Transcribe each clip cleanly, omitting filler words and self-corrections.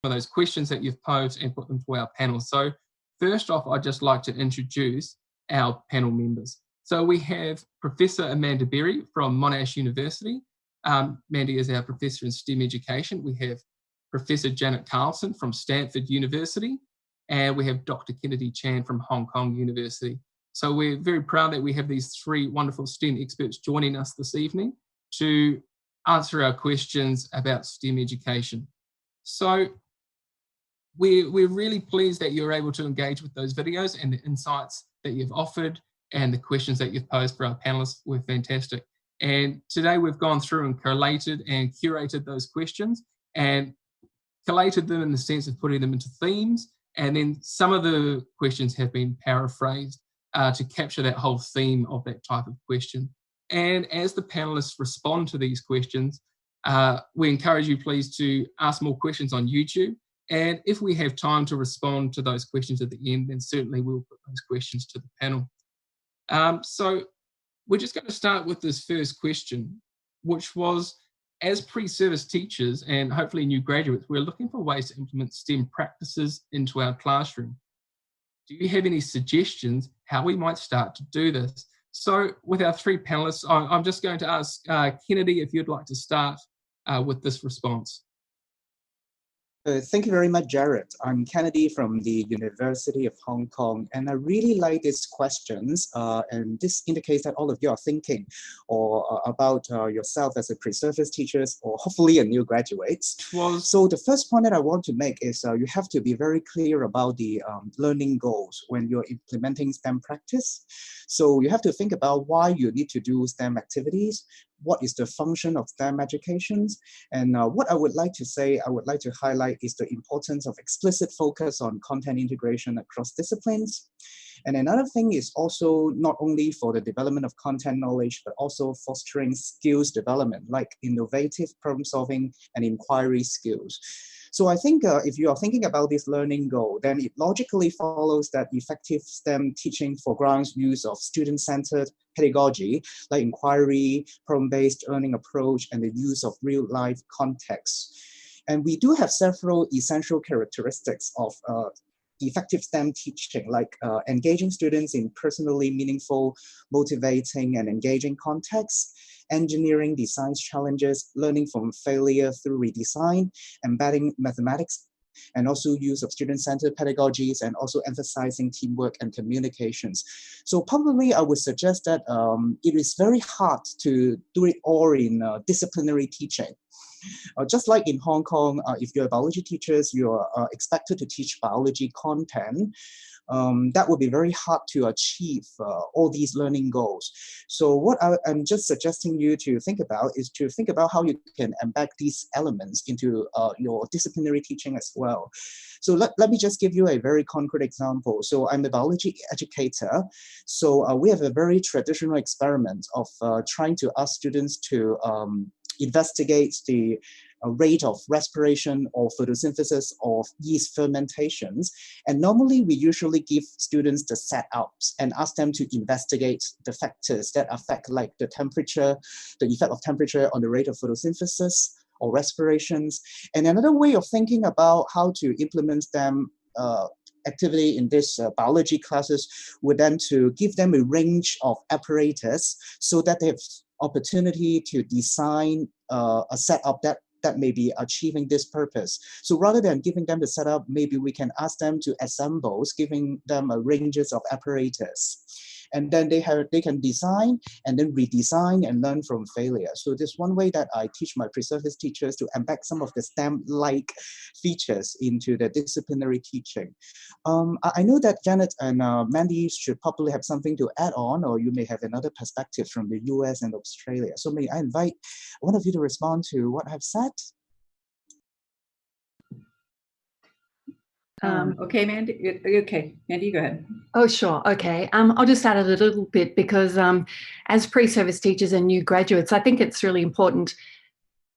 of those questions that you've posed and put them to our panel. So first off, I'd just like to introduce our panel members. So we have Professor Amanda Berry from Monash University. Mandy is our Professor in STEM Education. We have Professor Janet Carlson from Stanford University, and we have Dr. Kennedy Chan from Hong Kong University. So we're very proud that we have these three wonderful STEM experts joining us this evening to answer our questions about STEM education. So we're really pleased that you're able to engage with those videos, and the insights that you've offered and the questions that you've posed for our panelists were fantastic. And today we've gone through and collated and curated those questions and collated them in the sense of putting them into themes. And then some of the questions have been paraphrased to capture that whole theme of that type of question. And as the panelists respond to these questions, we encourage you please to ask more questions on YouTube. And if we have time to respond to those questions at the end, then certainly we'll put those questions to the panel. So we're just going to start with this first question, which was, as pre-service teachers and hopefully new graduates, we're looking for ways to implement STEM practices into our classroom. Do you have any suggestions how we might start to do this? So with our three panelists, I'm just going to ask Kennedy if you'd like to start with this response. Thank you very much, Jared. I'm Kennedy from the University of Hong Kong, and I really like these questions. And this indicates that all of you are thinking about yourself as a pre-service teachers, or hopefully a new graduates. So the first point that I want to make is you have to be very clear about the learning goals when you're implementing STEM practice. So you have to think about why you need to do STEM activities. What is the function of STEM educations? And what I would like to highlight is the importance of explicit focus on content integration across disciplines. And another thing is also not only for the development of content knowledge, but also fostering skills development, like innovative problem solving and inquiry skills. So I think if you are thinking about this learning goal, then it logically follows that effective STEM teaching foregrounds use of student-centered pedagogy, like inquiry, problem-based learning approach, and the use of real-life context. And we do have several essential characteristics of effective STEM teaching, like engaging students in personally meaningful, motivating, and engaging contexts, engineering design challenges, learning from failure through redesign, embedding mathematics, and also use of student-centered pedagogies, and also emphasizing teamwork and communications. So probably I would suggest that it is very hard to do it all in disciplinary teaching. Just like in Hong Kong, if you're biology teachers, you're expected to teach biology content. That would be very hard to achieve all these learning goals. So what I'm just suggesting you to think about is to think about how you can embed these elements into your disciplinary teaching as well. So let me just give you a very concrete example. So I'm a biology educator. So we have a very traditional experiment of trying to ask students to investigate the rate of respiration or photosynthesis of yeast fermentations. And normally we usually give students the setups and ask them to investigate the factors that affect, like the temperature, the effect of temperature on the rate of photosynthesis or respirations. And another way of thinking about how to implement them activity in this biology classes would then to give them a range of apparatus so that they have opportunity to design a setup that may be achieving this purpose. So rather than giving them the setup, maybe we can ask them to assemble, giving them a ranges of apparatus. And then they can design and then redesign and learn from failure. So this one way that I teach my pre-service teachers to embed some of the STEM-like features into the disciplinary teaching. I know that Janet and Mandy should probably have something to add on, or you may have another perspective from the US and Australia. So may I invite one of you to respond to what I've said? Okay, Mandy. Okay, Mandy, go ahead. Oh, sure. Okay. I'll just add a little bit because as pre-service teachers and new graduates, I think it's really important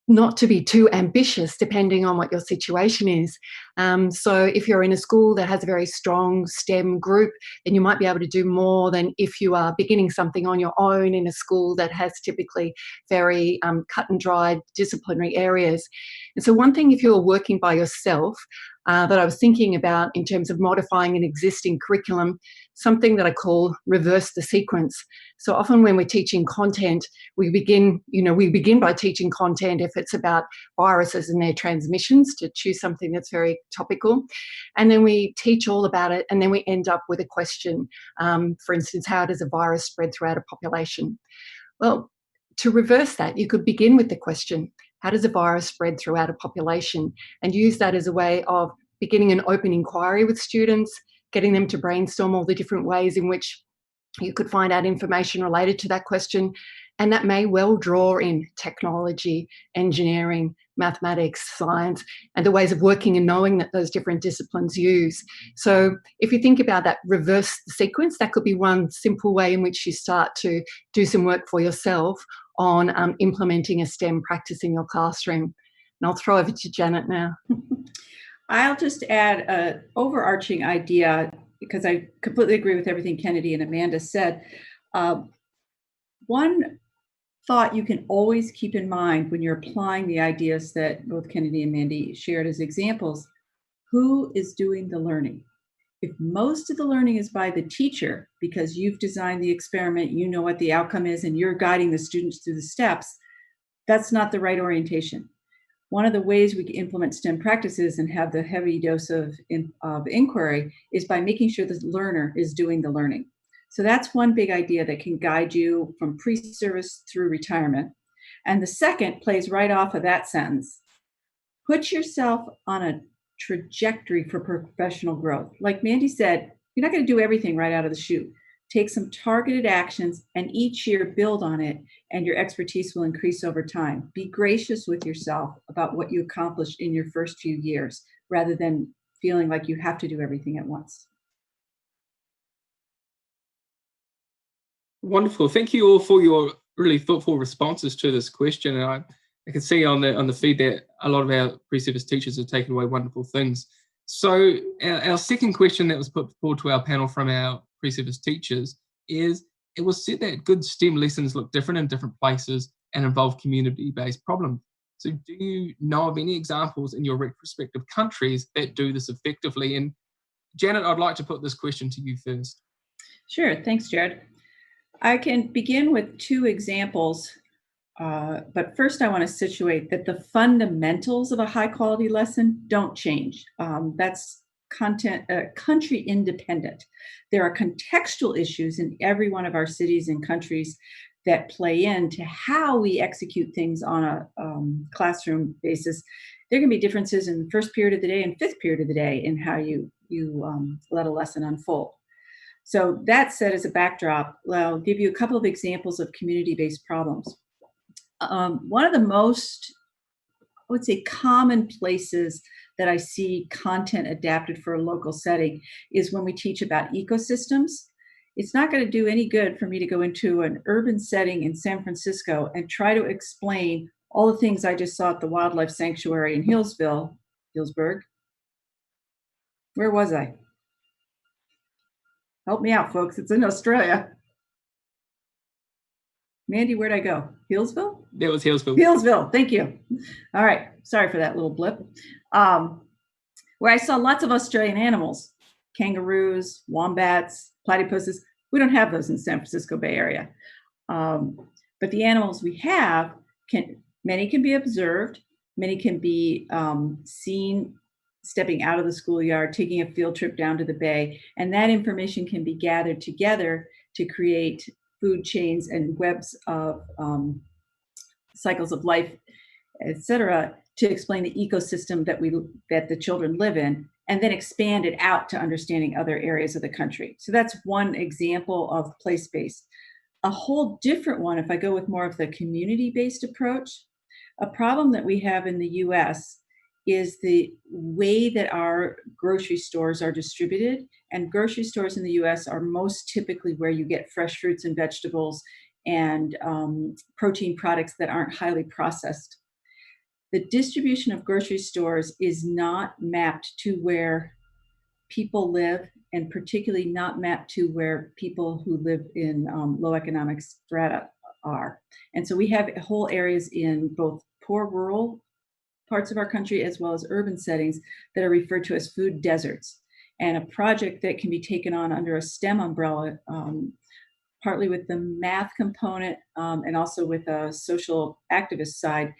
not to be too ambitious depending on what your situation is. So if you're in a school that has a very strong STEM group, then you might be able to do more than if you are beginning something on your own in a school that has typically very cut and dried disciplinary areas. And so one thing, if you're working by yourself, that I was thinking about in terms of modifying an existing curriculum, something that I call reverse the sequence. So often when we're teaching content, we begin by teaching content if it's about viruses and their transmissions, to choose something that's very topical. And then we teach all about it, and then we end up with a question. For instance, how does a virus spread throughout a population? Well, to reverse that, you could begin with the question, how does a virus spread throughout a population? And use that as a way of beginning an open inquiry with students, getting them to brainstorm all the different ways in which you could find out information related to that question. And that may well draw in technology, engineering, mathematics, science, and the ways of working and knowing that those different disciplines use. So if you think about that reverse sequence, that could be one simple way in which you start to do some work for yourself on implementing a STEM practice in your classroom. And I'll throw over to Janet now. I'll just add an overarching idea, because I completely agree with everything Kennedy and Amanda said. One thought you can always keep in mind when you're applying the ideas that both Kennedy and Mandy shared as examples: who is doing the learning? If most of the learning is by the teacher, because you've designed the experiment, you know what the outcome is, and you're guiding the students through the steps, that's not the right orientation. One of the ways we can implement STEM practices and have the heavy dose of inquiry is by making sure the learner is doing the learning. So that's one big idea that can guide you from pre-service through retirement. And the second plays right off of that sentence. Put yourself on a trajectory for professional growth. Like Mandy said, you're not going to do everything right out of the chute. Take some targeted actions and each year build on it, and your expertise will increase over time. Be gracious with yourself about what you accomplished in your first few years, rather than feeling like you have to do everything at once. Wonderful. Thank you all for your really thoughtful responses to this question. And I can see on the feed that a lot of our pre-service teachers have taken away wonderful things. So our second question that was put forward to our panel from our pre-service teachers is, it was said that good STEM lessons look different in different places and involve community-based problems. So do you know of any examples in your respective countries that do this effectively? And Janet, I'd like to put this question to you first. Sure, thanks, Jared. I can begin with two examples, but first I want to situate that the fundamentals of a high quality lesson don't change. That's country independent. There are contextual issues in every one of our cities and countries that play into how we execute things on a classroom basis. There can be differences in the first period of the day and fifth period of the day in how you let a lesson unfold. So that said, as a backdrop, I'll give you a couple of examples of community-based problems. One of the most, I would say, common places that I see content adapted for a local setting is when we teach about ecosystems. It's not going to do any good for me to go into an urban setting in San Francisco and try to explain all the things I just saw at the wildlife sanctuary in Hillsburg. Where was I? Help me out, folks. It's in Australia. Mandy, where'd I go? Hillsville? That was Hillsville. Hillsville, thank you. All right, sorry for that little blip. Where I saw lots of Australian animals, kangaroos, wombats, platypuses. We don't have those in San Francisco Bay Area. But the animals we have, many can be observed, many can be seen stepping out of the schoolyard, taking a field trip down to the bay, and that information can be gathered together to create food chains and webs of cycles of life, etc., to explain the ecosystem that the children live in, and then expand it out to understanding other areas of the country. So that's one example of place-based. A whole different one, if I go with more of the community-based approach, a problem that we have in the US is the way that our grocery stores are distributed. And grocery stores in the US are most typically where you get fresh fruits and vegetables and protein products that aren't highly processed. the distribution of grocery stores is not mapped to where people live, and particularly not mapped to where people who live in low economic strata are. And so we have whole areas in both poor rural parts of our country as well as urban settings that are referred to as food deserts. And a project that can be taken on under a STEM umbrella, partly with the math component and also with a social activist side,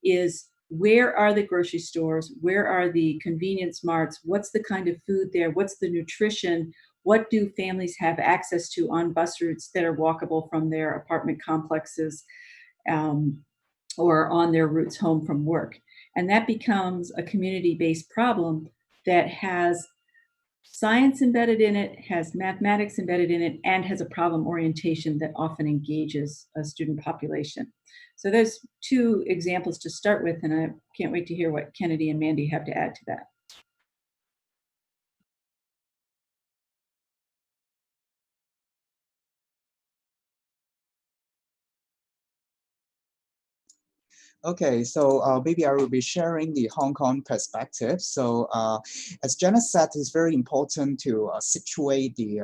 is where are the grocery stores? Where are the convenience marts? What's the kind of food there? What's the nutrition? What do families have access to on bus routes that are walkable from their apartment complexes or on their routes home from work? And that becomes a community-based problem that has science embedded in it, has mathematics embedded in it, and has a problem orientation that often engages a student population. So there's two examples to start with, and I can't wait to hear what Kennedy and Mandy have to add to that. Okay, so maybe I will be sharing the Hong Kong perspective. So as Jenna said, it's very important to situate the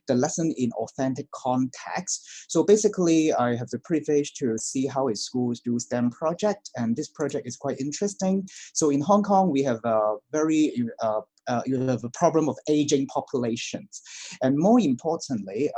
lesson in authentic context. So basically, I have the privilege to see how schools do STEM project, and this project is quite interesting. So in Hong Kong, we have a very you have a problem of aging populations. And more importantly,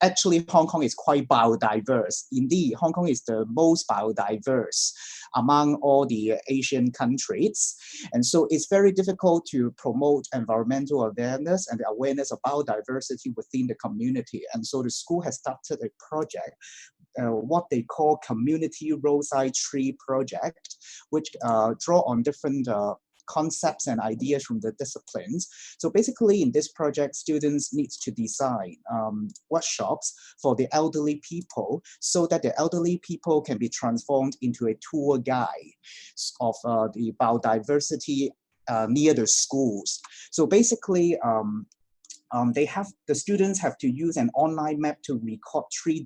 actually Hong Kong is quite biodiverse. Indeed, Hong Kong is the most biodiverse among all the Asian countries. And so it's very difficult to promote environmental awareness and the awareness of biodiversity within the community. And so the school has started a project, what they call Community Roadside Tree Project, which draw on different concepts and ideas from the disciplines. So basically in this project, students need to design workshops for the elderly people so that the elderly people can be transformed into a tour guide of the biodiversity near the schools. So basically, the students have to use an online map to record tree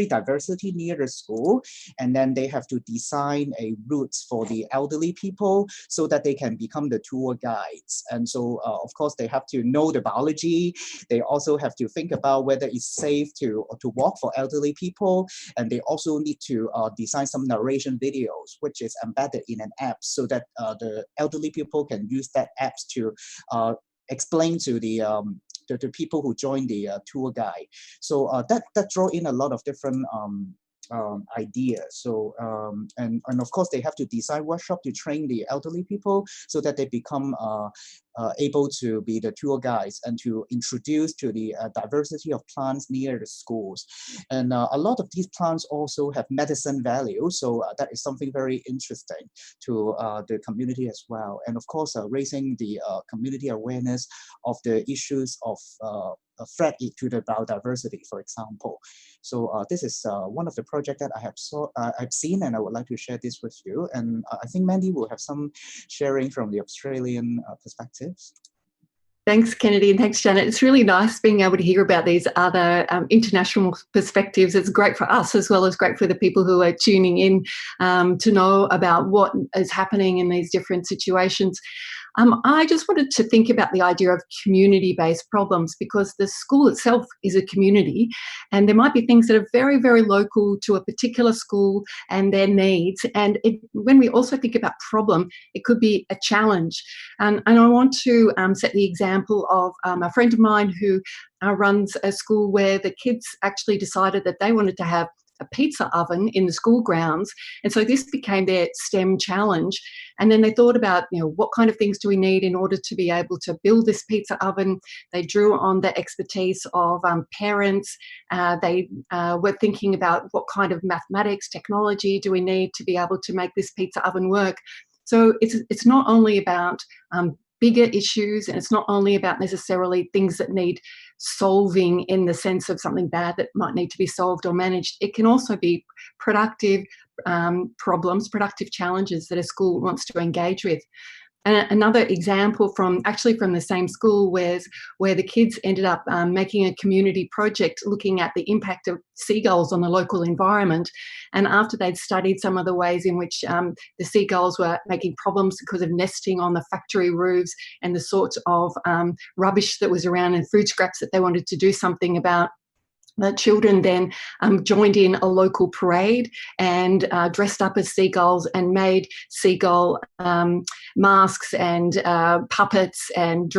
diversity near the school, and then they have to design a route for the elderly people so that they can become the tour guides. And so, of course, they have to know the biology. They also have to think about whether it's safe to walk for elderly people, and they also need to design some narration videos, which is embedded in an app, so that the elderly people can use that app to explain to the people who join the tour guide. So that draw in a lot of different ideas. So and of course they have to design workshop to train the elderly people so that they become able to be the tour guides and to introduce to the diversity of plants near the schools. And a lot of these plants also have medicine value. So that is something very interesting to the community as well. And of course, raising the community awareness of the issues of threat to the biodiversity, for example. So this is one of the projects that I've seen, and I would like to share this with you. And I think Mandy will have some sharing from the Australian perspectives. Thanks, Kennedy, and thanks, Janet. It's really nice being able to hear about these other international perspectives. It's great for us as well as great for the people who are tuning in to know about what is happening in these different situations. I just wanted to think about the idea of community-based problems, because the school itself is a community, and there might be things that are very, very local to a particular school and their needs. And when we also think about problem, it could be a challenge. And I want to set the example of a friend of mine who runs a school where the kids actually decided that they wanted to have a pizza oven in the school grounds. And so this became their STEM challenge. And then they thought about, what kind of things do we need in order to be able to build this pizza oven? They drew on the expertise of parents. They were thinking about what kind of mathematics, technology do we need to be able to make this pizza oven work? So it's not only about bigger issues, and it's not only about necessarily things that need solving in the sense of something bad that might need to be solved or managed. It can also be productive problems, productive challenges that a school wants to engage with. And another example from the same school where the kids ended up making a community project looking at the impact of seagulls on the local environment. And after they'd studied some of the ways in which the seagulls were making problems because of nesting on the factory roofs and the sort of rubbish that was around and food scraps that they wanted to do something about, the children then joined in a local parade and dressed up as seagulls and made seagull masks and puppets and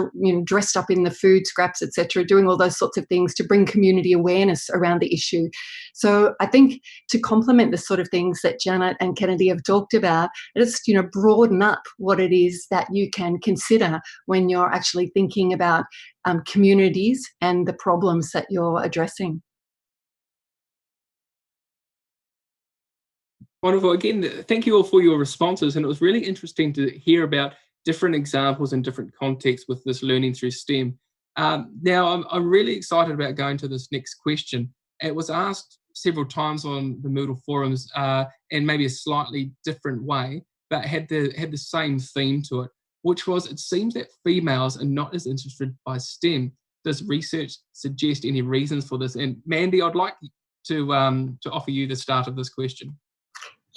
dressed up in the food scraps, etc., doing all those sorts of things to bring community awareness around the issue. So I think to complement the sort of things that Janet and Kennedy have talked about, just broaden up what it is that you can consider when you're actually thinking about communities and the problems that you're addressing. Wonderful. Again, thank you all for your responses. And it was really interesting to hear about different examples and different contexts with this learning through STEM. Now, I'm really excited about going to this next question. It was asked several times on the Moodle forums in maybe a slightly different way, but had the same theme to it, which was, it seems that females are not as interested by STEM. Does research suggest any reasons for this? And Mandy, I'd like to offer you the start of this question.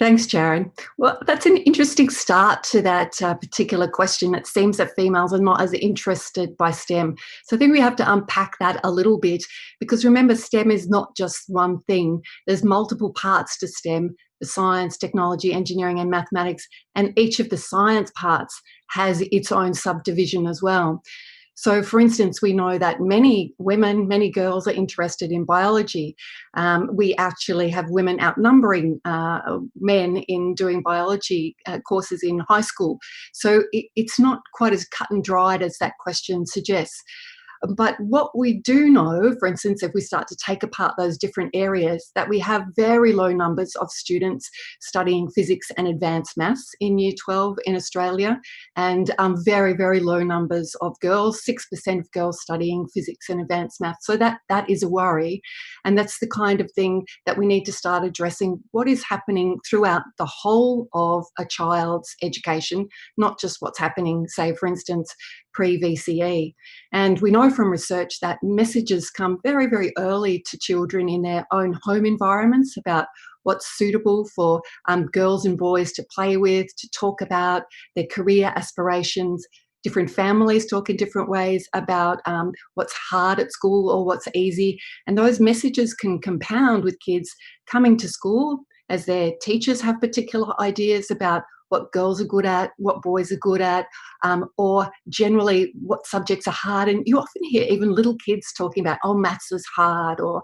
Thanks, Jared. Well, that's an interesting start to that particular question. It seems that females are not as interested by STEM. So I think we have to unpack that a little bit, because remember, STEM is not just one thing. There's multiple parts to STEM: the science, technology, engineering, and mathematics. And each of the science parts has its own subdivision as well. So, for instance, we know that many women, many girls are interested in biology. We actually have women outnumbering men in doing biology courses in high school. So it's not quite as cut and dried as that question suggests. But what we do know, for instance, if we start to take apart those different areas, that we have very low numbers of students studying physics and advanced maths in Year 12 in Australia, and very, very low numbers of girls, 6% of girls studying physics and advanced maths. So that is a worry. And that's the kind of thing that we need to start addressing. What is happening throughout the whole of a child's education, not just what's happening, say, for instance, pre-VCE. And we know from research that messages come very, very early to children in their own home environments about what's suitable for girls and boys to play with, to talk about their career aspirations. Different families talk in different ways about what's hard at school or what's easy. And those messages can compound with kids coming to school as their teachers have particular ideas about what girls are good at, what boys are good at, or generally what subjects are hard. And you often hear even little kids talking about, oh, maths is hard, or,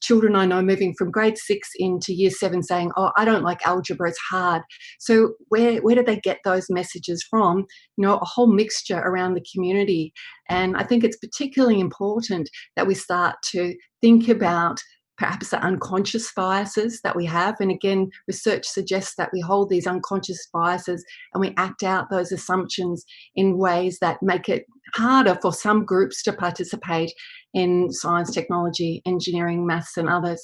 children I know moving from grade 6 into Year 7 saying, oh, I don't like algebra, it's hard. So where do they get those messages from? A whole mixture around the community. And I think it's particularly important that we start to think about perhaps the unconscious biases that we have. And again, research suggests that we hold these unconscious biases and we act out those assumptions in ways that make it harder for some groups to participate in science, technology, engineering, maths, and others.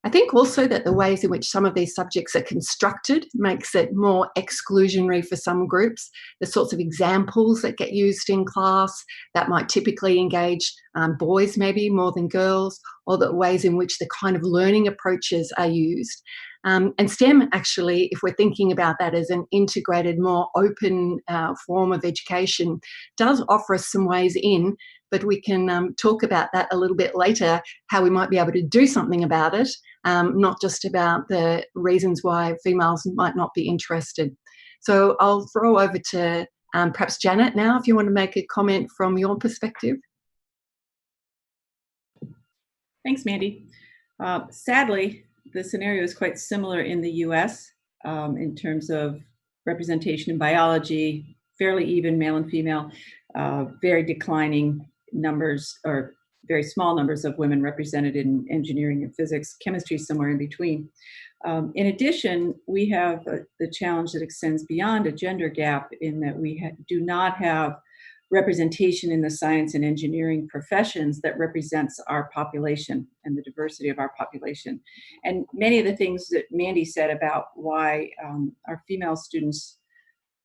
I think also that the ways in which some of these subjects are constructed makes it more exclusionary for some groups. The sorts of examples that get used in class that might typically engage boys maybe more than girls, or the ways in which the kind of learning approaches are used. And STEM actually, if we're thinking about that as an integrated, more open form of education, does offer us some ways in, but we can talk about that a little bit later, how we might be able to do something about it, not just about the reasons why females might not be interested. So I'll throw over to perhaps Janet now, if you want to make a comment from your perspective. Thanks, Mandy. Sadly, the scenario is quite similar in the US in terms of representation in biology, fairly even male and female, very declining numbers, or very small numbers of women represented in engineering and physics, chemistry somewhere in between. In addition, we have the challenge that extends beyond a gender gap in that we do not have representation in the science and engineering professions that represents our population and the diversity of our population. And many of the things that Mandy said about why our female students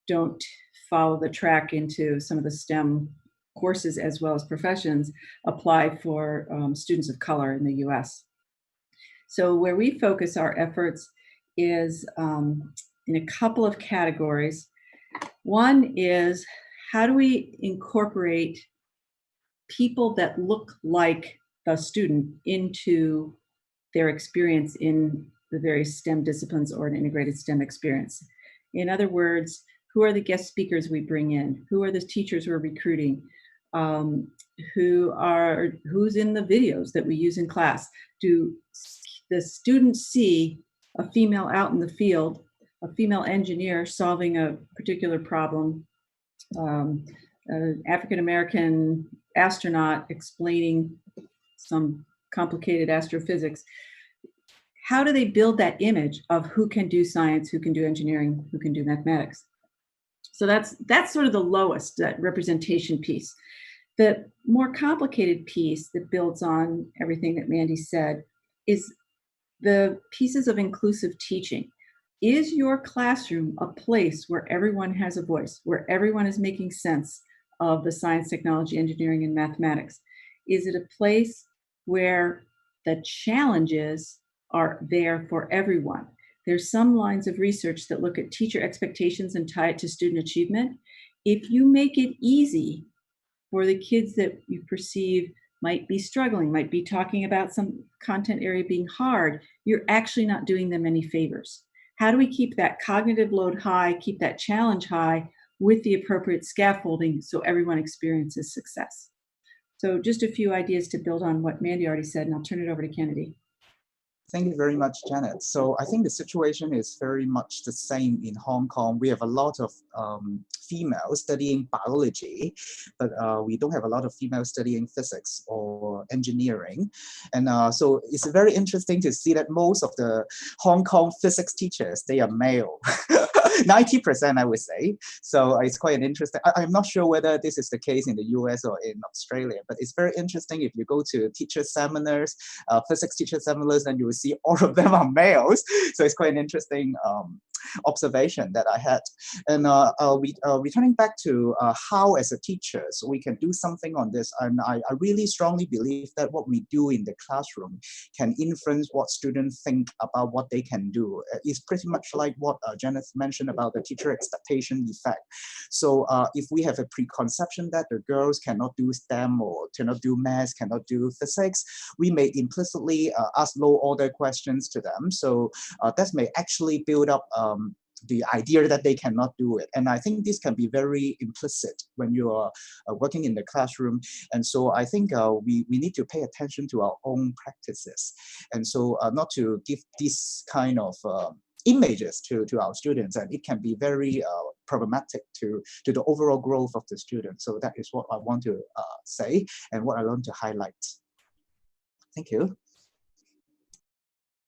don't follow the track into some of the STEM courses as well as professions apply for students of color in the US. So where we focus our efforts is in a couple of categories. One is, how do we incorporate people that look like the student into their experience in the various STEM disciplines or an integrated STEM experience? In other words, who are the guest speakers we bring in? Who are the teachers we're recruiting? Who's in the videos that we use in class? Do the students see a female out in the field, a female engineer solving a particular problem, an African-American astronaut explaining some complicated astrophysics? How do they build that image of who can do science, who can do engineering, who can do mathematics? So that's sort of the lowest, that representation piece. The more complicated piece that builds on everything that Mandy said is the pieces of inclusive teaching. Is your classroom a place where everyone has a voice, where everyone is making sense of the science, technology, engineering, and mathematics? Is it a place where the challenges are there for everyone? There's some lines of research that look at teacher expectations and tie it to student achievement. If you make it easy for the kids that you perceive might be struggling, might be talking about some content area being hard, you're actually not doing them any favors. How do we keep that cognitive load high, keep that challenge high with the appropriate scaffolding so everyone experiences success? So just a few ideas to build on what Mandy already said, and I'll turn it over to Kennedy. Thank you very much, Janet. So I think the situation is very much the same in Hong Kong. We have a lot of females studying biology, but we don't have a lot of females studying physics or engineering. And so it's very interesting to see that most of the Hong Kong physics teachers, they are male. 90%, I would say. So it's quite interesting. I'm not sure whether this is the case in the US or in Australia, but it's very interesting. If you go to teacher seminars, physics teacher seminars, then you will see all of them are males. So it's quite an interesting observation that I had. And returning back to how as a teachers we can do something on this, and I really strongly believe that what we do in the classroom can influence what students think about what they can do. It's pretty much like what Janet mentioned about the teacher expectation effect. So if we have a preconception that the girls cannot do STEM or cannot do math, cannot do physics, we may implicitly ask low order questions to them. So that may actually build up the idea that they cannot do it. And I think this can be very implicit when you are working in the classroom. And so I think we need to pay attention to our own practices. And so not to give this kind of images to our students, and it can be very problematic to the overall growth of the students. So that is what I want to say and what I want to highlight. Thank you.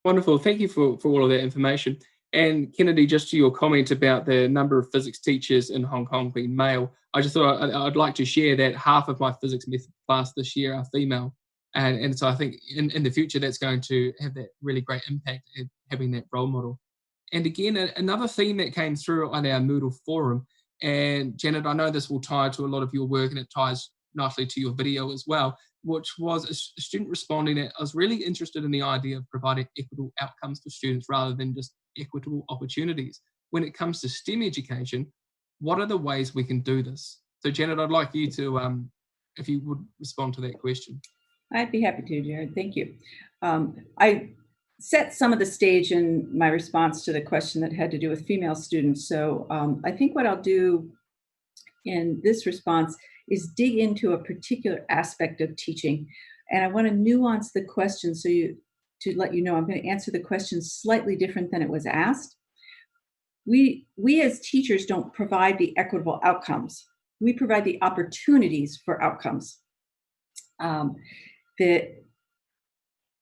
Wonderful. Thank you for all of that information. And Kennedy, just to your comment about the number of physics teachers in Hong Kong being male, I just thought I'd like to share that half of my physics method class this year are female. And so I think in the future, that's going to have that really great impact at having that role model. And again, another theme that came through on our Moodle forum, and Janet, I know this will tie to a lot of your work and it ties nicely to your video as well, which was a student responding that I was really interested in the idea of providing equitable outcomes for students rather than just equitable opportunities. When it comes to STEM education, what are the ways we can do this? So Janet, I'd like you to, if you would respond to that question. I'd be happy to, Jared. Thank you. I set some of the stage in my response to the question that had to do with female students. So I think what I'll do in this response is dig into a particular aspect of teaching. And I want to nuance the question to let you know I'm going to answer the question slightly different than it was asked. We as teachers don't provide the equitable outcomes. We provide the opportunities for outcomes.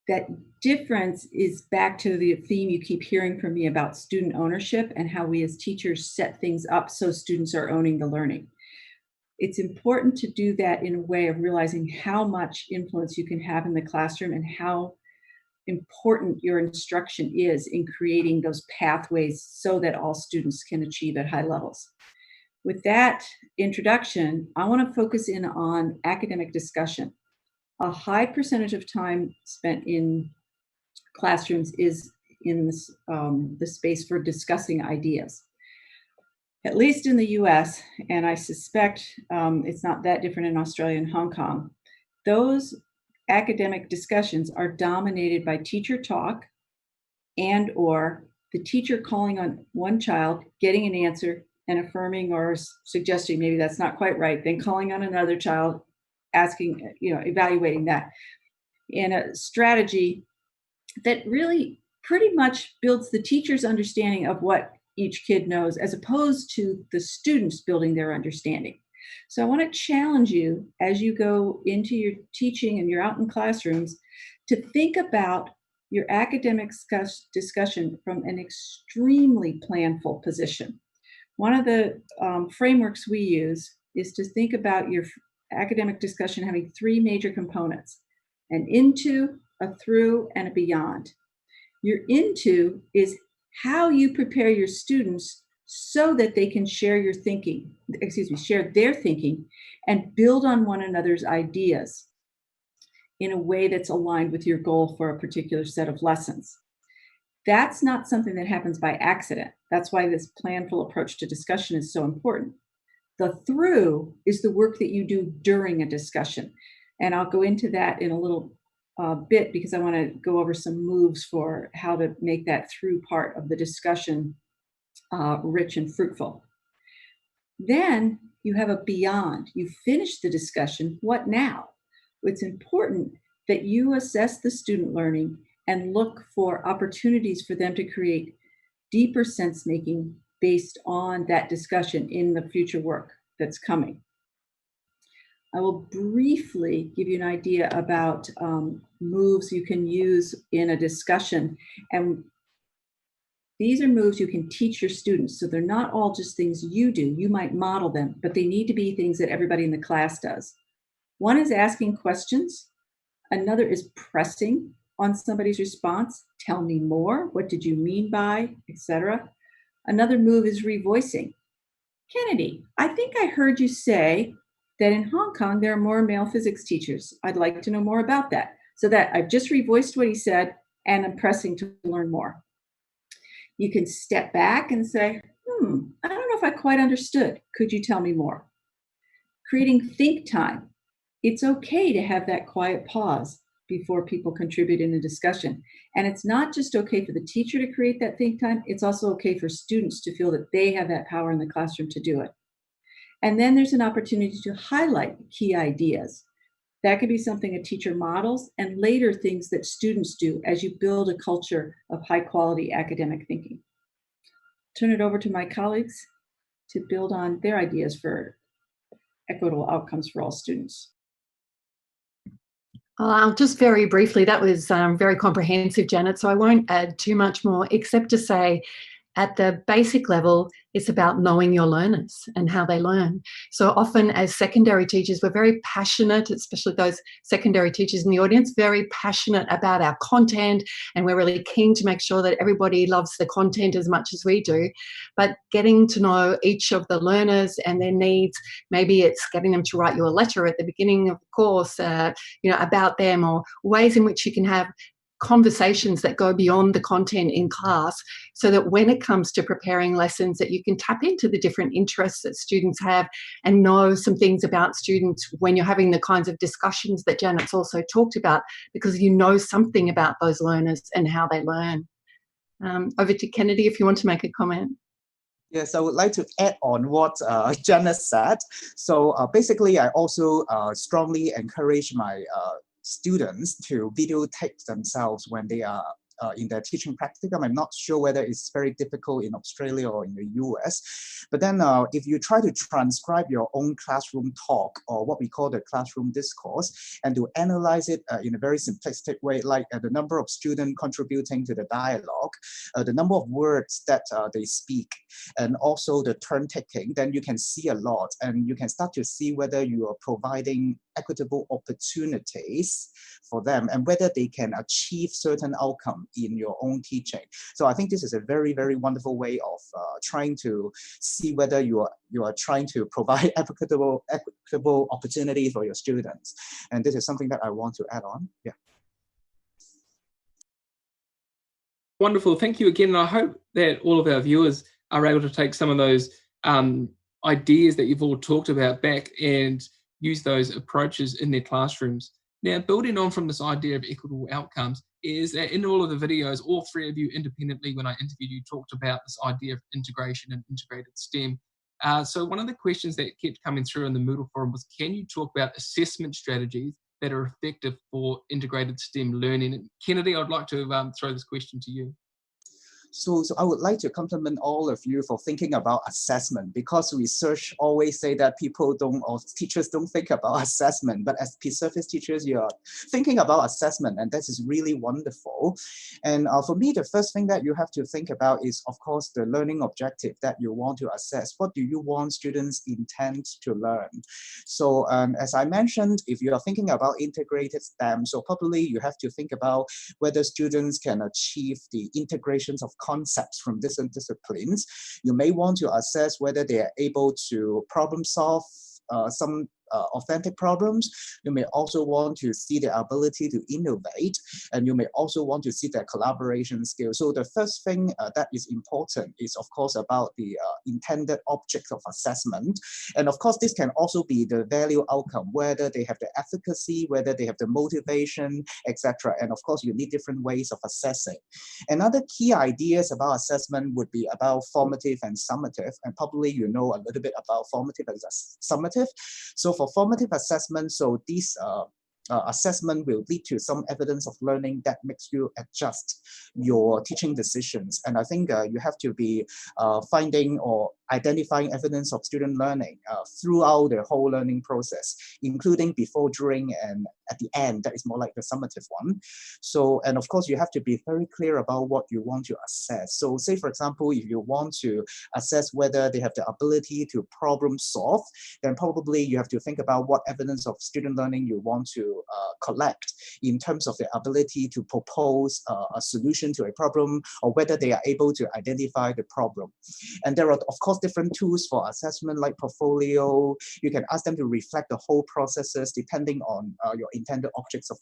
That difference is back to the theme you keep hearing from me about student ownership and how we as teachers set things up so students are owning the learning. It's important to do that in a way of realizing how much influence you can have in the classroom and how important your instruction is in creating those pathways so that all students can achieve at high levels. With that introduction, I want to focus in on academic discussion. A high percentage of time spent in classrooms is in this, the space for discussing ideas. At least in the US, and I suspect it's not that different in Australia and Hong Kong, those academic discussions are dominated by teacher talk and or the teacher calling on one child, getting an answer and affirming or suggesting maybe that's not quite right, then calling on another child, asking, evaluating that in a strategy that really pretty much builds the teacher's understanding of what each kid knows as opposed to the students building their understanding. So I want to challenge you as you go into your teaching and you're out in classrooms to think about your academic discussion from an extremely planful position. One of the frameworks we use is to think about your academic discussion having three major components: an into, a through, and a beyond. Your into is how you prepare your students so that they can share their thinking and build on one another's ideas in a way that's aligned with your goal for a particular set of lessons. That's not something that happens by accident. That's why this planful approach to discussion is so important. The through is the work that you do during a discussion. And I'll go into that in a little bit because I want to go over some moves for how to make that through part of the discussion rich and fruitful. Then you have a beyond. You finish the discussion. What now? It's important that you assess the student learning and look for opportunities for them to create deeper sense making based on that discussion in the future work that's coming. I will briefly give you an idea about moves you can use in a discussion. And these are moves you can teach your students. So they're not all just things you do. You might model them, but they need to be things that everybody in the class does. One is asking questions. Another is pressing on somebody's response. Tell me more. What did you mean by, etc. Another move is revoicing. Kennedy, I think I heard you say that in Hong Kong, there are more male physics teachers. I'd like to know more about that. So that I've just revoiced what he said and I'm pressing to learn more. You can step back and say, I don't know if I quite understood. Could you tell me more? Creating think time. It's okay to have that quiet pause before people contribute in a discussion. And it's not just okay for the teacher to create that think time, it's also okay for students to feel that they have that power in the classroom to do it. And then there's an opportunity to highlight key ideas. That could be something a teacher models and later things that students do as you build a culture of high quality academic thinking. Turn it over to my colleagues to build on their ideas for equitable outcomes for all students. Just very briefly, that was very comprehensive, Janet, so I won't add too much more except to say at the basic level, it's about knowing your learners and how they learn. So often as secondary teachers, we're very passionate, especially those secondary teachers in the audience, very passionate about our content, and we're really keen to make sure that everybody loves the content as much as we do. But getting to know each of the learners and their needs, maybe it's getting them to write you a letter at the beginning of the course, about them, or ways in which you can have conversations that go beyond the content in class, so that when it comes to preparing lessons that you can tap into the different interests that students have and know some things about students when you're having the kinds of discussions that Janet's also talked about, because you know something about those learners and how they learn. Over to Kennedy if you want to make a comment. Yes, I would like to add on what Janet said. So basically, I also strongly encourage my students to videotape themselves when they are in their teaching practicum. I'm not sure whether it's very difficult in Australia or in the US, but then if you try to transcribe your own classroom talk, or what we call the classroom discourse, and to analyze it in a very simplistic way, like the number of students contributing to the dialogue, the number of words that they speak, and also the turn taking, then you can see a lot, and you can start to see whether you are providing equitable opportunities for them and whether they can achieve certain outcome in your own teaching. So I think this is a very, very wonderful way of trying to see whether you are trying to provide equitable opportunities for your students. And this is something that I want to add on. Yeah. Wonderful. Thank you again. And I hope that all of our viewers are able to take some of those ideas that you've all talked about back and use those approaches in their classrooms. Now, building on from this idea of equitable outcomes is that in all of the videos, all three of you independently, when I interviewed you, talked about this idea of integration and integrated STEM. So one of the questions that kept coming through in the Moodle forum was, can you talk about assessment strategies that are effective for integrated STEM learning? And Kennedy, I'd like to throw this question to you. So I would like to compliment all of you for thinking about assessment, because research always say that people don't, or teachers don't think about assessment, but as P-Service teachers, you are thinking about assessment, and that is really wonderful. And for me, the first thing that you have to think about is, of course, the learning objective that you want to assess. What do you want students intend to learn? So as I mentioned, if you are thinking about integrated STEM, so probably you have to think about whether students can achieve the integrations of concepts from different disciplines. You may want to assess whether they are able to problem solve some authentic problems. You may also want to see their ability to innovate, and you may also want to see their collaboration skills. So the first thing that is important is, of course, about the intended object of assessment. And of course, this can also be the value outcome, whether they have the efficacy, whether they have the motivation, etc. And of course, you need different ways of assessing. Another key ideas about assessment would be about formative and summative, and probably you know a little bit about formative and summative. So for formative assessment, so these assessment will lead to some evidence of learning that makes you adjust your teaching decisions. And I think you have to be finding or identifying evidence of student learning throughout the whole learning process, including before, during, and at the end. That is more like the summative one. So, and of course, you have to be very clear about what you want to assess. So say, for example, if you want to assess whether they have the ability to problem solve, then probably you have to think about what evidence of student learning you want to collect in terms of their ability to propose a solution to a problem, or whether they are able to identify the problem. And there are, of course, different tools for assessment like portfolio. You can ask them to reflect the whole processes depending on your intended objects of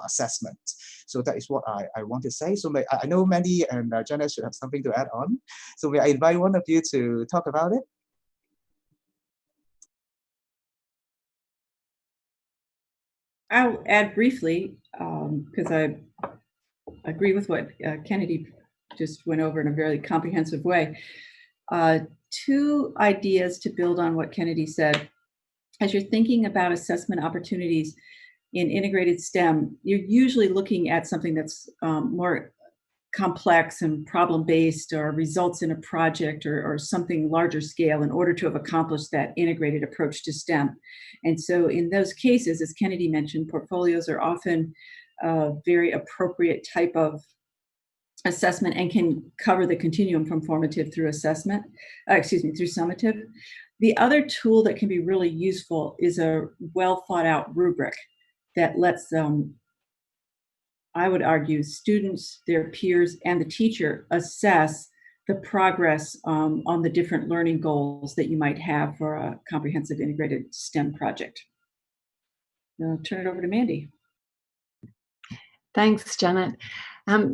assessment. So that is what I want to say. So I know Mandy and Janet should have something to add on. So may I invite one of you to talk about it? I'll add briefly, because I agree with what Kennedy just went over in a very comprehensive way. Two ideas to build on what Kennedy said. As you're thinking about assessment opportunities in integrated STEM, you're usually looking at something that's more complex and problem-based, or results in a project or something larger scale in order to have accomplished that integrated approach to STEM. And so in those cases, as Kennedy mentioned, portfolios are often a very appropriate type of assessment and can cover the continuum from formative through assessment, through summative. The other tool that can be really useful is a well thought out rubric that lets them, I would argue, students, their peers, and the teacher assess the progress on the different learning goals that you might have for a comprehensive integrated STEM project. I'll turn it over to Mandy. Thanks, Janet.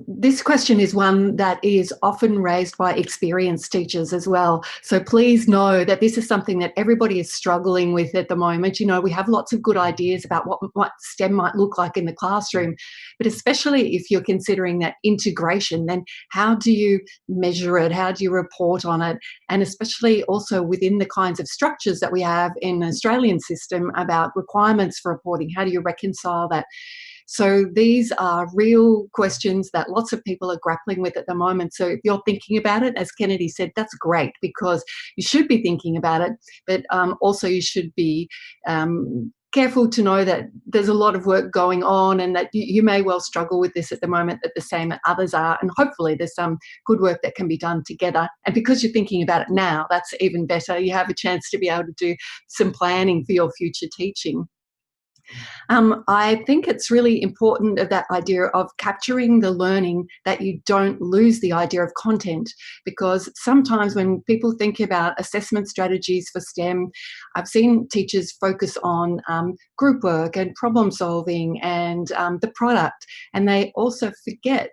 This question is one that is often raised by experienced teachers as well. So please know that this is something that everybody is struggling with at the moment. You know, we have lots of good ideas about what STEM might look like in the classroom, but especially if you're considering that integration, then how do you measure it? How do you report on it? And especially also within the kinds of structures that we have in the Australian system about requirements for reporting, how do you reconcile that? So these are real questions that lots of people are grappling with at the moment. So if you're thinking about it, as Kennedy said, that's great, because you should be thinking about it, but also you should be careful to know that there's a lot of work going on, and that you may well struggle with this at the moment, that the same others are, and hopefully there's some good work that can be done together. And because you're thinking about it now, that's even better. You have a chance to be able to do some planning for your future teaching. I think it's really important of that idea of capturing the learning, that you don't lose the idea of content, because sometimes when people think about assessment strategies for STEM, I've seen teachers focus on group work and problem solving and the product, and they also forget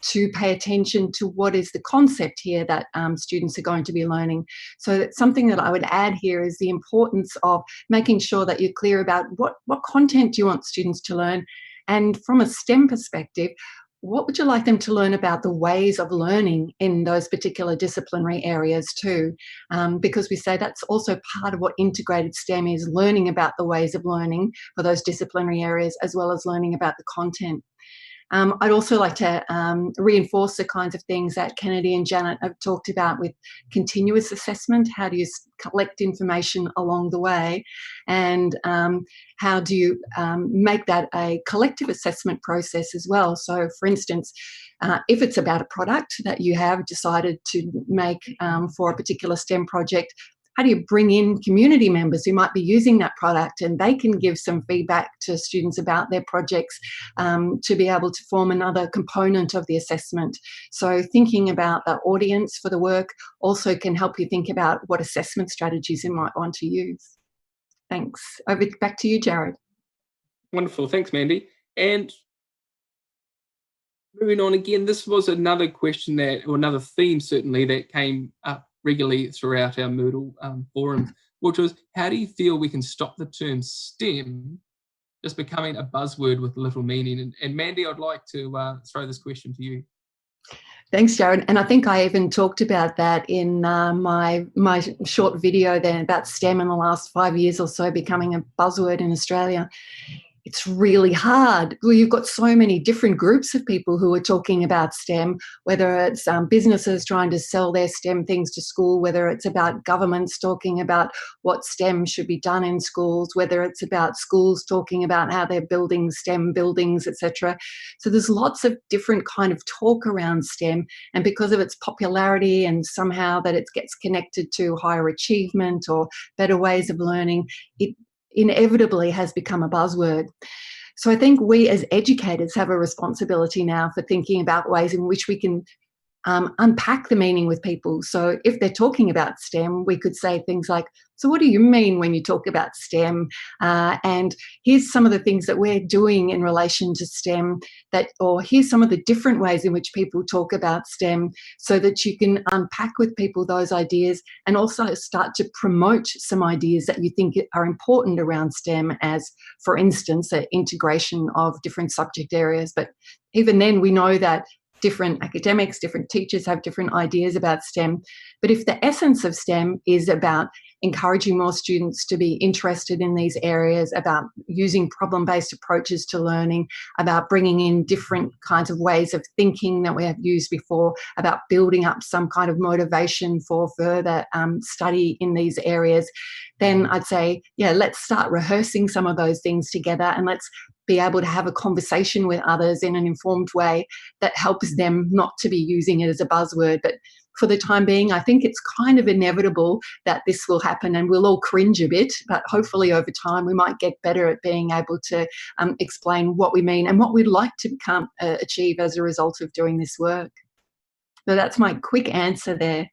to pay attention to what is the concept here that students are going to be learning. So that's something that I would add here is the importance of making sure that you're clear about what content do you want students to learn. And from a STEM perspective, what would you like them to learn about the ways of learning in those particular disciplinary areas too? Because we say that's also part of what integrated STEM is, learning about the ways of learning for those disciplinary areas as well as learning about the content. I'd also like to reinforce the kinds of things that Kennedy and Janet have talked about with continuous assessment. How do you collect information along the way? And how do you make that a collective assessment process as well? So, for instance, if it's about a product that you have decided to make for a particular STEM project, how do you bring in community members who might be using that product, and they can give some feedback to students about their projects to be able to form another component of the assessment? So thinking about the audience for the work also can help you think about what assessment strategies you might want to use. Thanks. Back to you, Jared. Wonderful. Thanks, Mandy. And moving on again, this was another question or another theme certainly that came up regularly throughout our Moodle forums, which was, how do you feel we can stop the term STEM just becoming a buzzword with little meaning? And Mandy, I'd like to throw this question to you. Thanks, Jared. And I think I even talked about that in my short video then about STEM in the last 5 years or so becoming a buzzword in Australia. It's really hard. Well, you've got so many different groups of people who are talking about STEM, whether it's businesses trying to sell their STEM things to school, whether it's about governments talking about what STEM should be done in schools, whether it's about schools talking about how they're building STEM buildings, etc. So there's lots of different kind of talk around STEM, and because of its popularity and somehow that it gets connected to higher achievement or better ways of learning, it inevitably has become a buzzword. So I think we as educators have a responsibility now for thinking about ways in which we can unpack the meaning with people. So if they're talking about STEM, we could say things like, so what do you mean when you talk about STEM? And here's some of the things that we're doing in relation to STEM, or here's some of the different ways in which people talk about STEM, so that you can unpack with people those ideas and also start to promote some ideas that you think are important around STEM, as, for instance, the integration of different subject areas. But even then, we know that different academics, different teachers have different ideas about STEM. But if the essence of STEM is about encouraging more students to be interested in these areas, about using problem-based approaches to learning, about bringing in different kinds of ways of thinking that we have used before, about building up some kind of motivation for further study in these areas, then I'd say, yeah, let's start rehearsing some of those things together, and let's be able to have a conversation with others in an informed way that helps them not to be using it as a buzzword. But for the time being, I think it's kind of inevitable that this will happen, and we'll all cringe a bit, but hopefully over time we might get better at being able to explain what we mean and what we'd like to achieve as a result of doing this work. So that's my quick answer there.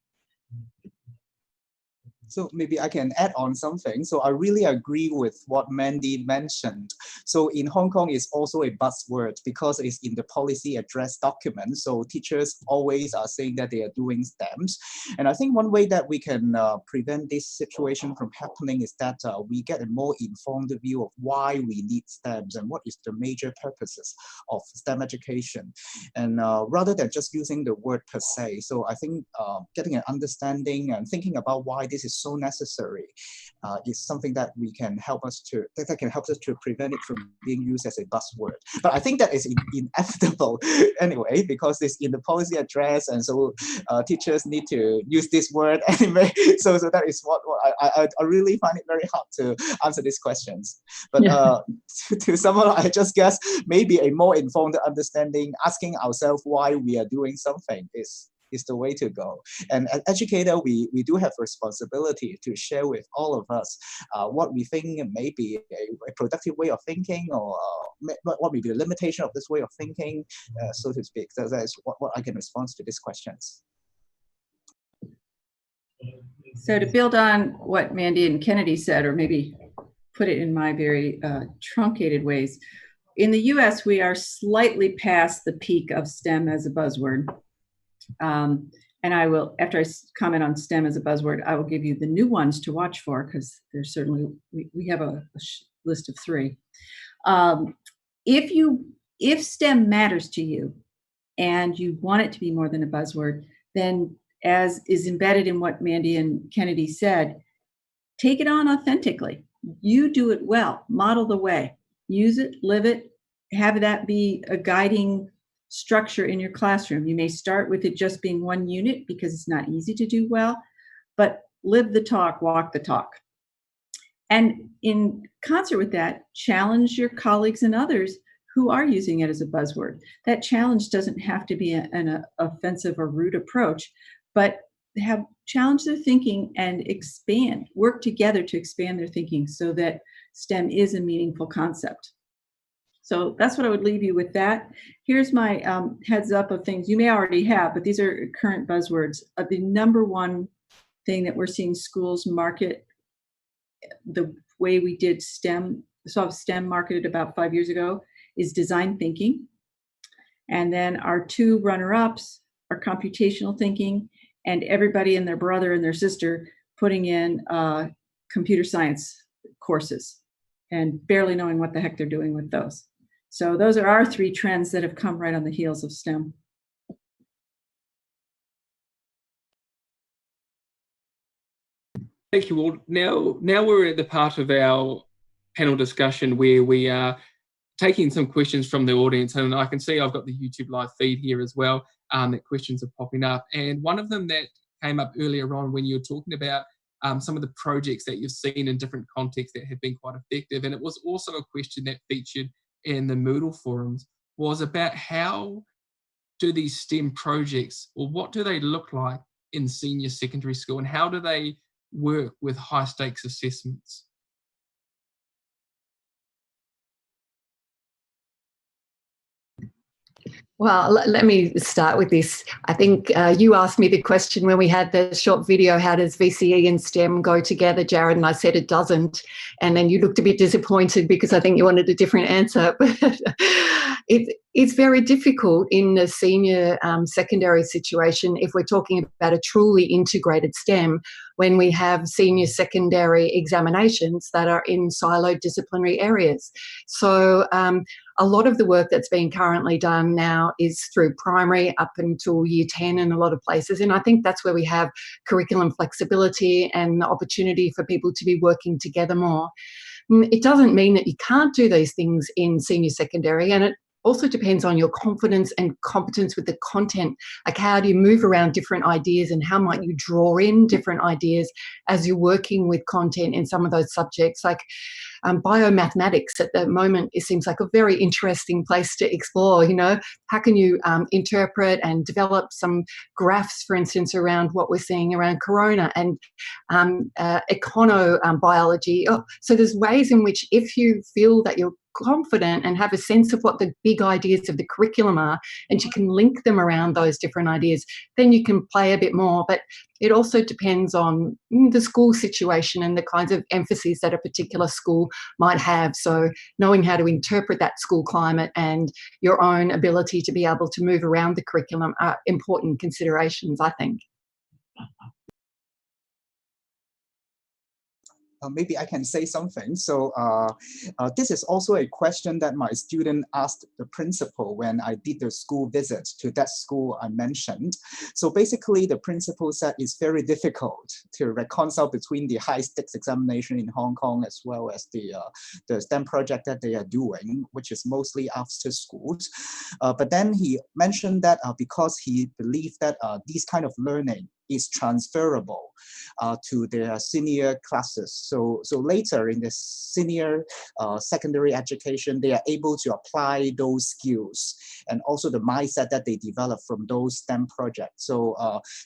So maybe I can add on something. So I really agree with what Mandy mentioned. So in Hong Kong, it's also a buzzword because it's in the policy address document. So teachers always are saying that they are doing STEMs. And I think one way that we can prevent this situation from happening is that we get a more informed view of why we need STEMs and what is the major purposes of STEM education. And rather than just using the word per se. So I think getting an understanding and thinking about why this is so necessary is something that can help us to prevent it from being used as a buzzword. But I think that is inevitable anyway, because it's in the policy address, and so teachers need to use this word anyway. So that is what I really find it very hard to answer these questions. But yeah. To summarize, I just guess maybe a more informed understanding, asking ourselves why we are doing something is is the way to go. And as educator, we do have responsibility to share with all of us what we think may be a productive way of thinking, or what may be the limitation of this way of thinking, so to speak. That is what I can respond to these questions. So to build on what Mandy and Kennedy said, or maybe put it in my very truncated ways, in the US, we are slightly past the peak of STEM as a buzzword. And I will, after I comment on STEM as a buzzword, I will give you the new ones to watch for, because there's certainly, we have a list of 3. If STEM matters to you and you want it to be more than a buzzword, then as is embedded in what Mandy and Kennedy said, take it on authentically. You do it well, model the way, use it, live it, have that be a guiding structure in your classroom. You may start with it just being one unit because it's not easy to do well, but live the talk, walk the talk. And in concert with that, challenge your colleagues and others who are using it as a buzzword. That challenge doesn't have to be an offensive or rude approach, but challenge their thinking and expand, work together to expand their thinking so that STEM is a meaningful concept. So that's what I would leave you with that. Here's my heads up of things you may already have, but these are current buzzwords. The number one thing that we're seeing schools market the way we did STEM, saw STEM marketed about 5 years ago, is design thinking. And then our 2 runner-ups are computational thinking, and everybody and their brother and their sister putting in computer science courses and barely knowing what the heck they're doing with those. So those are our 3 trends that have come right on the heels of STEM. Thank you all. Now we're at the part of our panel discussion where we are taking some questions from the audience, and I can see I've got the YouTube live feed here as well, that questions are popping up. And one of them that came up earlier on when you were talking about some of the projects that you've seen in different contexts that have been quite effective, and it was also a question that featured in the Moodle forums, was about how do these STEM projects, or what do they look like in senior secondary school, and how do they work with high stakes assessments? Well, let me start with this. I think you asked me the question when we had the short video, how does VCE and STEM go together, Jared? And I said it doesn't. And then you looked a bit disappointed because I think you wanted a different answer. But it's very difficult in the senior secondary situation if we're talking about a truly integrated STEM, when we have senior secondary examinations that are in siloed disciplinary areas. So a lot of the work that's being currently done now is through primary up until year 10 in a lot of places. And I think that's where we have curriculum flexibility and the opportunity for people to be working together more. It doesn't mean that you can't do these things in senior secondary, and it also depends on your confidence and competence with the content. Like, how do you move around different ideas, and how might you draw in different ideas as you're working with content in some of those subjects? Like biomathematics at the moment, it seems like a very interesting place to explore. You know, how can you interpret and develop some graphs, for instance, around what we're seeing around corona, and econobiology. So there's ways in which, if you feel that you're confident and have a sense of what the big ideas of the curriculum are, and you can link them around those different ideas, then you can play a bit more. But it also depends on the school situation and the kinds of emphases that a particular school might have. So knowing how to interpret that school climate and your own ability to be able to move around the curriculum are important considerations, I think. Maybe I can say something. So this is also a question that my student asked the principal when I did the school visit to that school I mentioned. So basically the principal said it's very difficult to reconcile between the high stakes examination in Hong Kong as well as the STEM project that they are doing, which is mostly after schools. But then he mentioned that because he believed that these kind of learning is transferable to their senior classes. So later in the senior secondary education, they are able to apply those skills and also the mindset that they develop from those STEM projects. So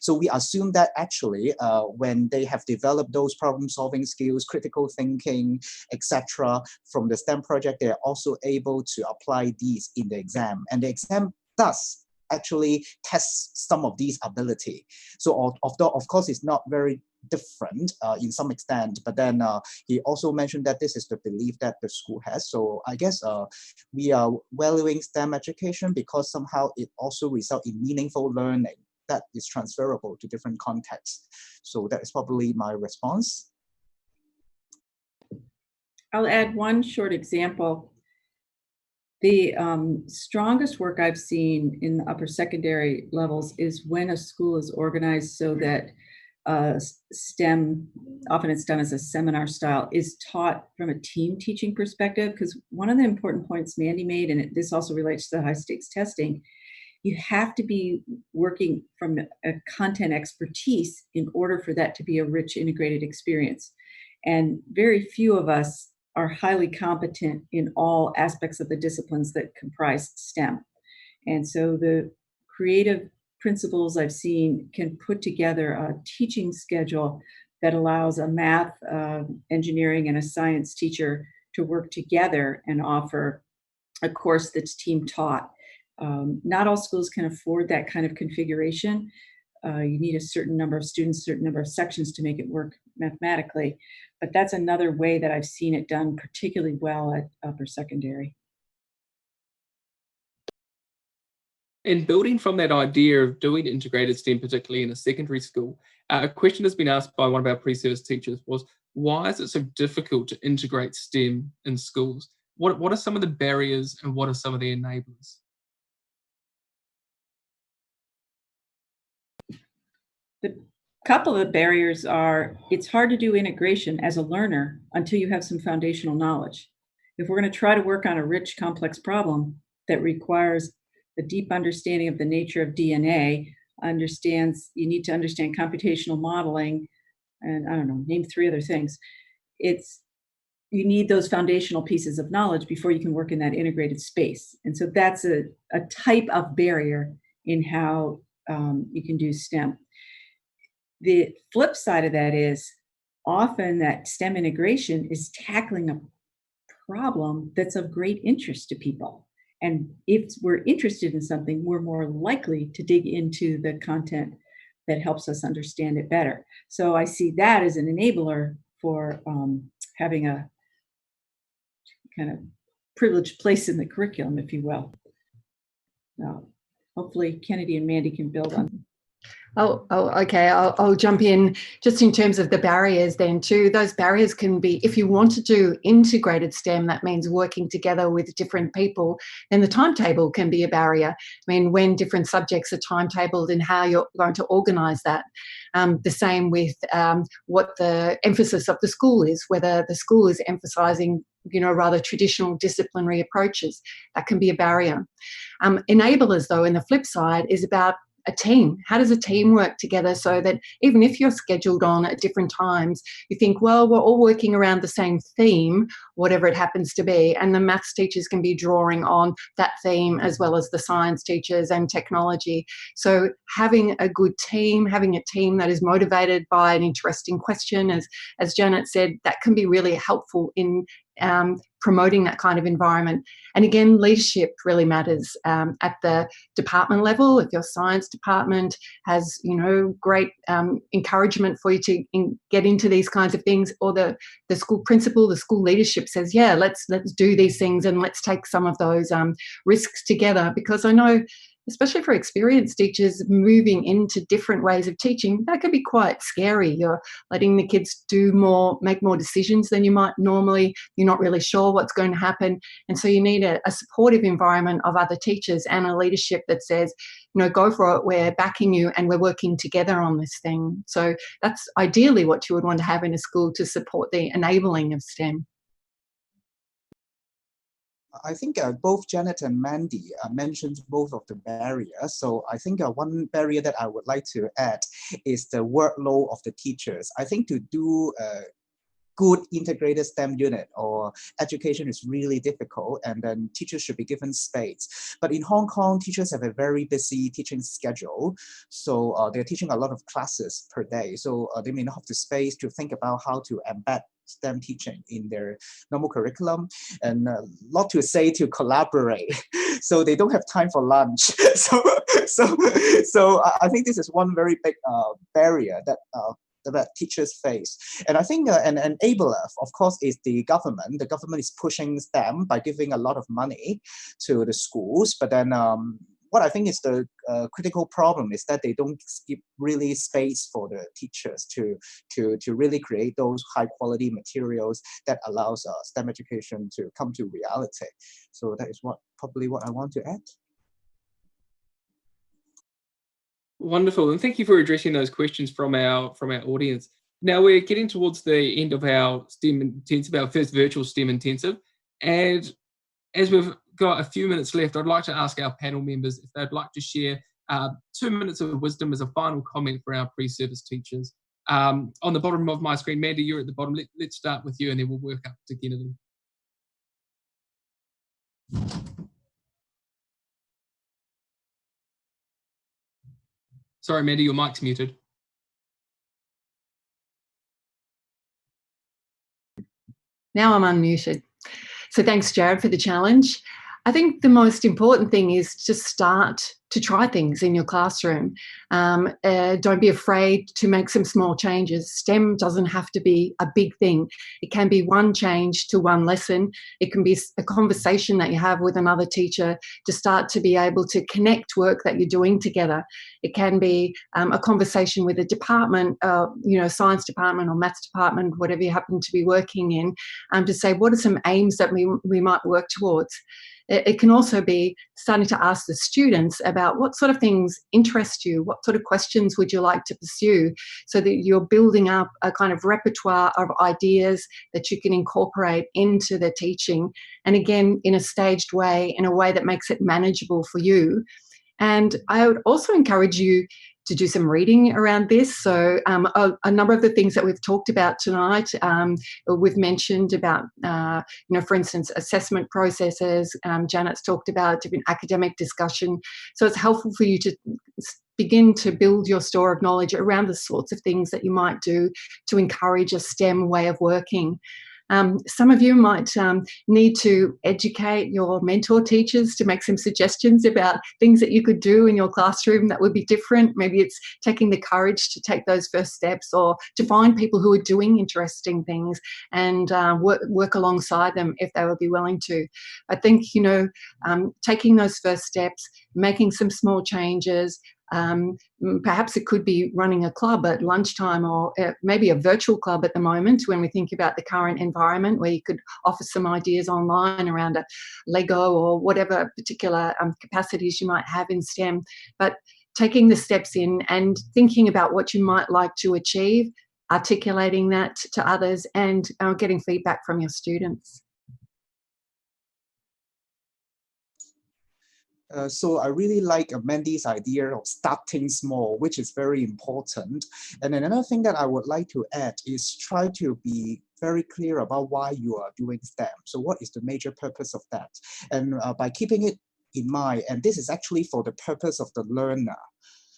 we assume that actually when they have developed those problem-solving skills, critical thinking, etc., from the STEM project, they are also able to apply these in the exam. And the exam does actually test some of these ability. So of course, it's not very different in some extent, but then he also mentioned that this is the belief that the school has. So I guess we are valuing STEM education because somehow it also results in meaningful learning that is transferable to different contexts. So that is probably my response. I'll add one short example. The strongest work I've seen in the upper secondary levels is when a school is organized so that STEM, often it's done as a seminar style, is taught from a team teaching perspective. Because one of the important points Mandy made, and this also relates to the high stakes testing, you have to be working from a content expertise in order for that to be a rich integrated experience. And very few of us are highly competent in all aspects of the disciplines that comprise STEM. And so the creative principals I've seen can put together a teaching schedule that allows a math, engineering, and a science teacher to work together and offer a course that's team taught. Not all schools can afford that kind of configuration. You need a certain number of students, a certain number of sections to make it work mathematically. But that's another way that I've seen it done particularly well at upper secondary. And building from that idea of doing integrated STEM, particularly in a secondary school, a question has been asked by one of our pre-service teachers was, why is it so difficult to integrate STEM in schools? What are some of the barriers and what are some of the enablers? The couple of barriers are, it's hard to do integration as a learner until you have some foundational knowledge. If we're going to try to work on a rich, complex problem that requires a deep understanding of the nature of DNA, you need to understand computational modeling, and I don't know, name 3 other things. You need those foundational pieces of knowledge before you can work in that integrated space. And so that's a type of barrier in how you can do STEM. The flip side of that is often that STEM integration is tackling a problem that's of great interest to people. And if we're interested in something, we're more likely to dig into the content that helps us understand it better. So I see that as an enabler for having a kind of privileged place in the curriculum, if you will. Now, hopefully Kennedy and Mandy can build on. Okay. I'll jump in just in terms of the barriers then too. Those barriers can be, if you want to do integrated STEM, that means working together with different people, then the timetable can be a barrier. I mean, when different subjects are timetabled and how you're going to organise that. The same with what the emphasis of the school is, whether the school is emphasising rather traditional disciplinary approaches. That can be a barrier. Enablers, though, in the flip side, is about a team. How does a team work together so that even if you're scheduled on at different times, you think, well, we're all working around the same theme, whatever it happens to be, and the maths teachers can be drawing on that theme as well as the science teachers and technology. So having a good team, having a team that is motivated by an interesting question, as Janet said, that can be really helpful in promoting that kind of environment. And again, leadership really matters at the department level. If your science department has, great encouragement for you to get into these kinds of things, or the school principal, the school leadership says, yeah, let's do these things and let's take some of those risks together. Because I know, especially for experienced teachers, moving into different ways of teaching, that can be quite scary. You're letting the kids make more decisions than you might normally. You're not really sure what's going to happen. And so you need a supportive environment of other teachers and a leadership that says, go for it, we're backing you and we're working together on this thing. So that's ideally what you would want to have in a school to support the enabling of STEM. I think both Janet and Mandy mentioned both of the barriers. So I think one barrier that I would like to add is the workload of the teachers. I think to do good integrated STEM unit or education is really difficult, and then teachers should be given space. But in Hong Kong, teachers have a very busy teaching schedule. So they're teaching a lot of classes per day. So they may not have the space to think about how to embed STEM teaching in their normal curriculum, and not to say to collaborate. So they don't have time for lunch. So I think this is one very big barrier that teachers face. And I think an enabler, of course, is the government. The government is pushing STEM by giving a lot of money to the schools. But then what I think is the critical problem is that they don't give really space for the teachers to really create those high quality materials that allows STEM education to come to reality. So that is probably what I want to add. Wonderful, and thank you for addressing those questions from our audience. Now we're getting towards the end of our STEM intensive, our first virtual STEM intensive, and as we've got a few minutes left, I'd like to ask our panel members if they'd like to share 2 minutes of wisdom as a final comment for our pre-service teachers. On the bottom of my screen, Mandy, you're at the bottom. Let's start with you, and then we'll work up to Kennedy. Sorry, Mandy, your mic's muted. Now I'm unmuted. So thanks, Jared, for the challenge. I think the most important thing is to start to try things in your classroom. Don't be afraid to make some small changes. STEM doesn't have to be a big thing. It can be one change to one lesson. It can be a conversation that you have with another teacher to start to be able to connect work that you're doing together. It can be a conversation with a department, science department or maths department, whatever you happen to be working in, to say, what are some aims that we might work towards? It can also be starting to ask the students about what sort of things interest you, what sort of questions would you like to pursue, so that you're building up a kind of repertoire of ideas that you can incorporate into the teaching. And again, in a staged way, in a way that makes it manageable for you. And I would also encourage you to do some reading around this. So a number of the things that we've talked about tonight, we've mentioned about, for instance, assessment processes. Janet's talked about different academic discussion. So it's helpful for you to begin to build your store of knowledge around the sorts of things that you might do to encourage a STEM way of working. Some of you might need to educate your mentor teachers to make some suggestions about things that you could do in your classroom that would be different. Maybe it's taking the courage to take those first steps, or to find people who are doing interesting things and work alongside them if they would be willing to. I think, taking those first steps, making some small changes, perhaps it could be running a club at lunchtime, or maybe a virtual club at the moment when we think about the current environment, where you could offer some ideas online around a Lego or whatever particular capacities you might have in STEM. But taking the steps in and thinking about what you might like to achieve, articulating that to others, and getting feedback from your students. So I really like Mandy's idea of starting small, which is very important. And another thing that I would like to add is try to be very clear about why you are doing STEM. So what is the major purpose of that? And by keeping it in mind, and this is actually for the purpose of the learner.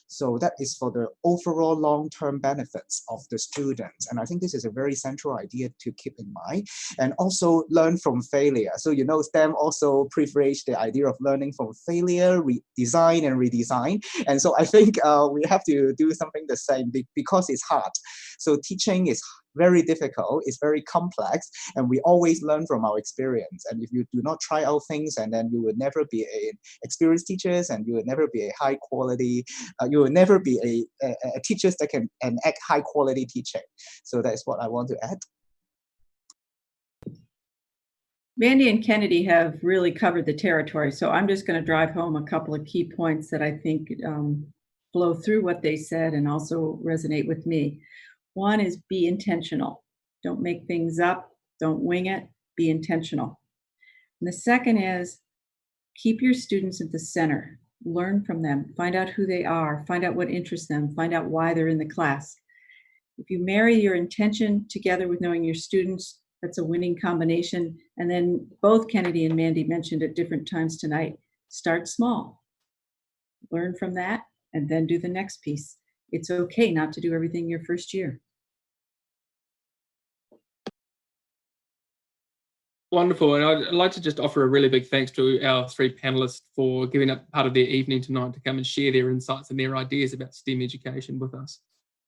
So that is for the overall long-term benefits of the students. And I think this is a very central idea to keep in mind. And also learn from failure. So, STEM also privilege the idea of learning from failure, design and redesign. And so I think we have to do something the same because it's hard. So teaching is very difficult, it's very complex, and we always learn from our experience. And if you do not try out things, and then you will never be an experienced teachers, and you will never be a high quality, you will never be a teachers that can enact high quality teaching. So that's what I want to add. Mandy and Kennedy have really covered the territory, so I'm just going to drive home a couple of key points that I think flow through what they said and also resonate with me. One is be intentional. Don't make things up. Don't wing it. Be intentional. And the second is keep your students at the center. Learn from them. Find out who they are. Find out what interests them. Find out why they're in the class. If you marry your intention together with knowing your students, that's a winning combination. And then both Kennedy and Mandy mentioned at different times tonight, start small. Learn from that and then do the next piece. It's okay not to do everything your first year. Wonderful. And I'd like to just offer a really big thanks to our three panelists for giving up part of their evening tonight to come and share their insights and their ideas about STEM education with us.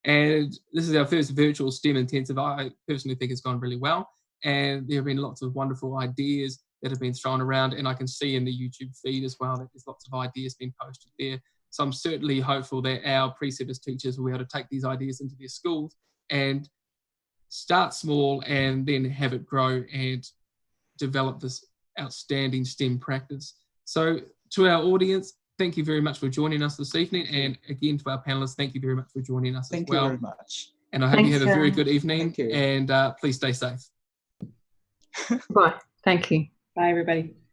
And this is our first virtual STEM intensive. I personally think it's gone really well. And there have been lots of wonderful ideas that have been thrown around. And I can see in the YouTube feed as well that there's lots of ideas being posted there. So I'm certainly hopeful that our preceptors teachers will be able to take these ideas into their schools and start small and then have it grow and develop this outstanding STEM practice. So to our audience, thank you very much for joining us this evening. And again, to our panelists, thank you very much for joining us as well. Thank you very much. And I hope you have a very good evening. And please stay safe. Bye. Thank you. Bye, everybody.